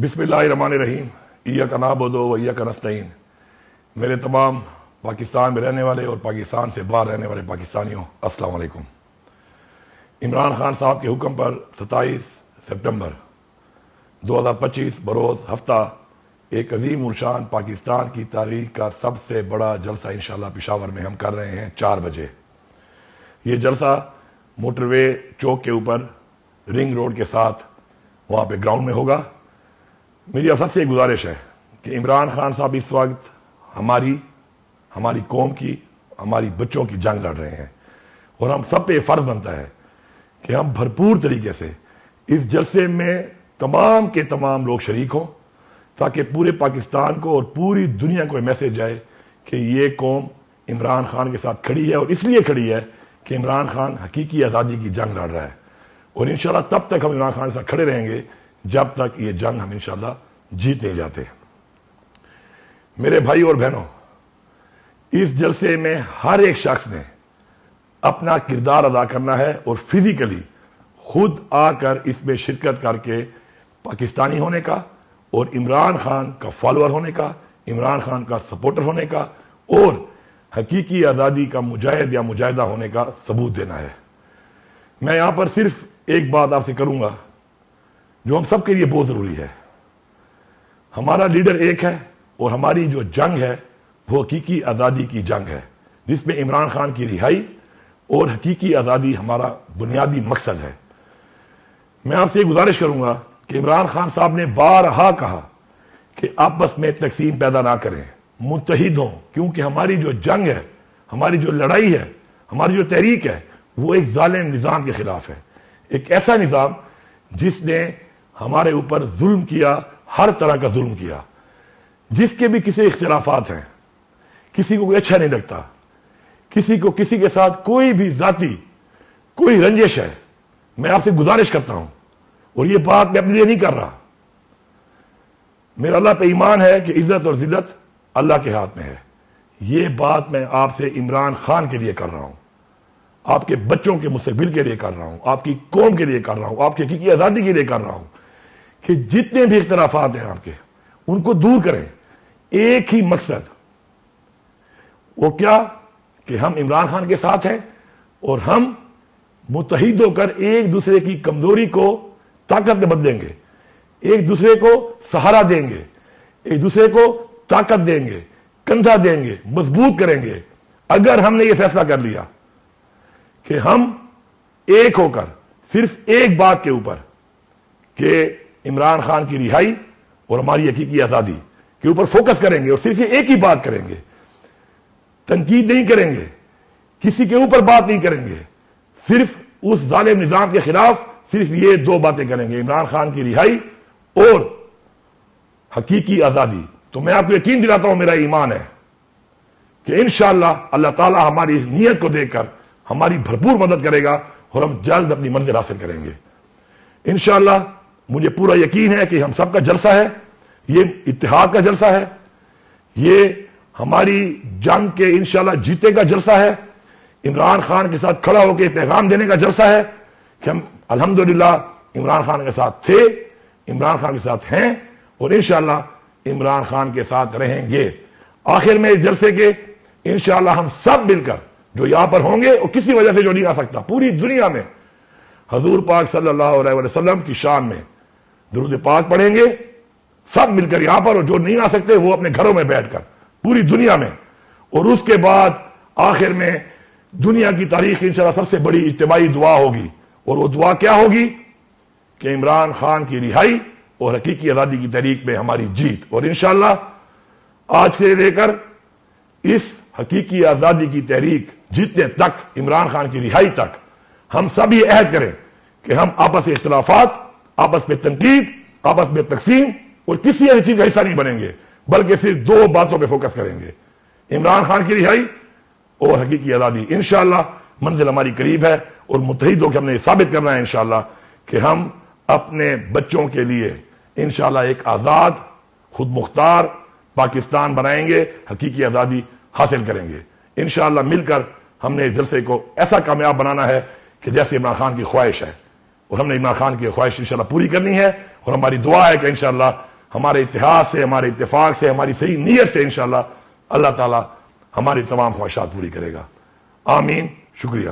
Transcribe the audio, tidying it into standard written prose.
بسم اللہ الرحمن الرحیم، ایاک نعبد و ایاک نستعین۔ میرے تمام پاکستان میں رہنے والے اور پاکستان سے باہر رہنے والے پاکستانیوں، السلام علیکم۔ عمران خان صاحب کے حکم پر 27 سپٹمبر 2025 بروز ہفتہ ایک عظیم الشان پاکستان کی تاریخ کا سب سے بڑا جلسہ انشاءاللہ پشاور میں ہم کر رہے ہیں 4 بجے۔ یہ جلسہ موٹر وے چوک کے اوپر رنگ روڈ کے ساتھ وہاں پہ گراؤنڈ میں ہوگا۔ میری آپ سب سے گزارش ہے کہ عمران خان صاحب اس وقت ہماری قوم کی، ہماری بچوں کی جنگ لڑ رہے ہیں، اور ہم سب پہ فرض بنتا ہے کہ ہم بھرپور طریقے سے اس جلسے میں تمام کے تمام لوگ شریک ہوں، تاکہ پورے پاکستان کو اور پوری دنیا کو میسج جائے کہ یہ قوم عمران خان کے ساتھ کھڑی ہے، اور اس لیے کھڑی ہے کہ عمران خان حقیقی آزادی کی جنگ لڑ رہا ہے، اور انشاءاللہ تب تک ہم عمران خان کے ساتھ کھڑے رہیں گے جب تک یہ جنگ ہم انشاءاللہ جیت نہیں جاتے۔ میرے بھائی اور بہنوں، اس جلسے میں ہر ایک شخص نے اپنا کردار ادا کرنا ہے اور فزیکلی خود آ کر اس میں شرکت کر کے پاکستانی ہونے کا اور عمران خان کا فالوور ہونے کا، عمران خان کا سپورٹر ہونے کا اور حقیقی آزادی کا مجاہد یا مجاہدہ ہونے کا ثبوت دینا ہے۔ میں یہاں پر صرف ایک بات آپ سے کروں گا جو ہم سب کے لیے بہت ضروری ہے۔ ہمارا لیڈر ایک ہے، اور ہماری جو جنگ ہے وہ حقیقی آزادی کی جنگ ہے، جس میں عمران خان کی رہائی اور حقیقی آزادی ہمارا بنیادی مقصد ہے۔ میں آپ سے یہ گزارش کروں گا کہ عمران خان صاحب نے بارہا کہا کہ آپس میں تقسیم پیدا نہ کریں، متحد ہوں، کیونکہ ہماری جو جنگ ہے، ہماری جو لڑائی ہے، ہماری جو تحریک ہے، وہ ایک ظالم نظام کے خلاف ہے، ایک ایسا نظام جس نے ہمارے اوپر ظلم کیا، ہر طرح کا ظلم کیا، جس کے بھی کسی اختلافات ہیں، کسی کو کوئی اچھا نہیں لگتا، کسی کو کسی کے ساتھ کوئی بھی ذاتی کوئی رنجش ہے، میں آپ سے گزارش کرتا ہوں، اور یہ بات میں اپنے لیے نہیں کر رہا، میرا اللہ پہ ایمان ہے کہ عزت اور ذلت اللہ کے ہاتھ میں ہے، یہ بات میں آپ سے عمران خان کے لیے کر رہا ہوں، آپ کے بچوں کے مستقبل کے لیے کر رہا ہوں، آپ کی قوم کے لیے کر رہا ہوں، آپ کی حقیقی آزادی کے لیے کر رہا ہوں کہ جتنے بھی اختلافات ہیں آپ کے، ان کو دور کریں۔ ایک ہی مقصد، وہ کیا کہ ہم عمران خان کے ساتھ ہیں، اور ہم متحد ہو کر ایک دوسرے کی کمزوری کو طاقت میں بدلیں گے، ایک دوسرے کو سہارا دیں گے، ایک دوسرے کو طاقت دیں گے، کندھا دیں گے، مضبوط کریں گے۔ اگر ہم نے یہ فیصلہ کر لیا کہ ہم ایک ہو کر صرف ایک بات کے اوپر کہ عمران خان کی رہائی اور ہماری حقیقی آزادی کے اوپر فوکس کریں گے، اور صرف یہ ایک ہی بات کریں گے، تنقید نہیں کریں گے، کسی کے اوپر بات نہیں کریں گے، صرف اس ظالم نظام کے خلاف صرف یہ 2 باتیں کریں گے، عمران خان کی رہائی اور حقیقی آزادی، تو میں آپ کو یقین دلاتا ہوں، میرا ایمان ہے کہ انشاءاللہ اللہ تعالی ہماری اس نیت کو دیکھ کر ہماری بھرپور مدد کرے گا، اور ہم جلد اپنی منزل حاصل کریں گے انشاءاللہ۔ مجھے پورا یقین ہے کہ ہم سب کا جلسہ ہے، یہ اتحاد کا جلسہ ہے، یہ ہماری جنگ کے انشاءاللہ جیتے کا جلسہ ہے، عمران خان کے ساتھ کھڑا ہو کے پیغام دینے کا جلسہ ہے کہ ہم الحمدللہ عمران خان کے ساتھ تھے، عمران خان کے ساتھ ہیں، اور انشاءاللہ عمران خان کے ساتھ رہیں گے۔ آخر میں اس جلسے کے انشاءاللہ ہم سب مل کر جو یہاں پر ہوں گے، اور کسی وجہ سے جو نہیں آ سکتا، پوری دنیا میں حضور پاک صلی اللہ علیہ وسلم کی شان میں درود پاک پڑھیں گے، سب مل کر یہاں پر، اور جو نہیں آ سکتے وہ اپنے گھروں میں بیٹھ کر پوری دنیا میں، اور اس کے بعد آخر میں دنیا کی تاریخ انشاءاللہ سب سے بڑی اجتماعی دعا ہوگی، اور وہ دعا کیا ہوگی کہ عمران خان کی رہائی اور حقیقی آزادی کی تحریک میں ہماری جیت۔ اور انشاءاللہ آج سے لے کر اس حقیقی آزادی کی تحریک جیتنے تک، عمران خان کی رہائی تک، ہم سب یہ عہد کریں کہ ہم آپس میں اختلافات، آپس میں تنقید، آپس میں تقسیم اور کسی ایسی چیز کا حصہ نہیں بنیں گے، بلکہ صرف 2 باتوں پہ فوکس کریں گے، عمران خان کی رہائی اور حقیقی آزادی۔ انشاءاللہ منزل ہماری قریب ہے، اور متحد ہو کے ہم نے ثابت کرنا ہے انشاءاللہ کہ ہم اپنے بچوں کے لیے انشاءاللہ ایک آزاد، خود مختار پاکستان بنائیں گے، حقیقی آزادی حاصل کریں گے انشاءاللہ۔ مل کر ہم نے اس جلسے کو ایسا کامیاب بنانا ہے کہ جیسے عمران خان کی خواہش ہے، اور ہم نے عمران خان کی خواہش انشاءاللہ پوری کرنی ہے، اور ہماری دعا ہے کہ انشاءاللہ ہمارے اتحاد سے، ہمارے اتفاق سے، ہماری صحیح نیت سے انشاءاللہ اللہ تعالی ہماری تمام خواہشات پوری کرے گا۔ آمین۔ شکریہ۔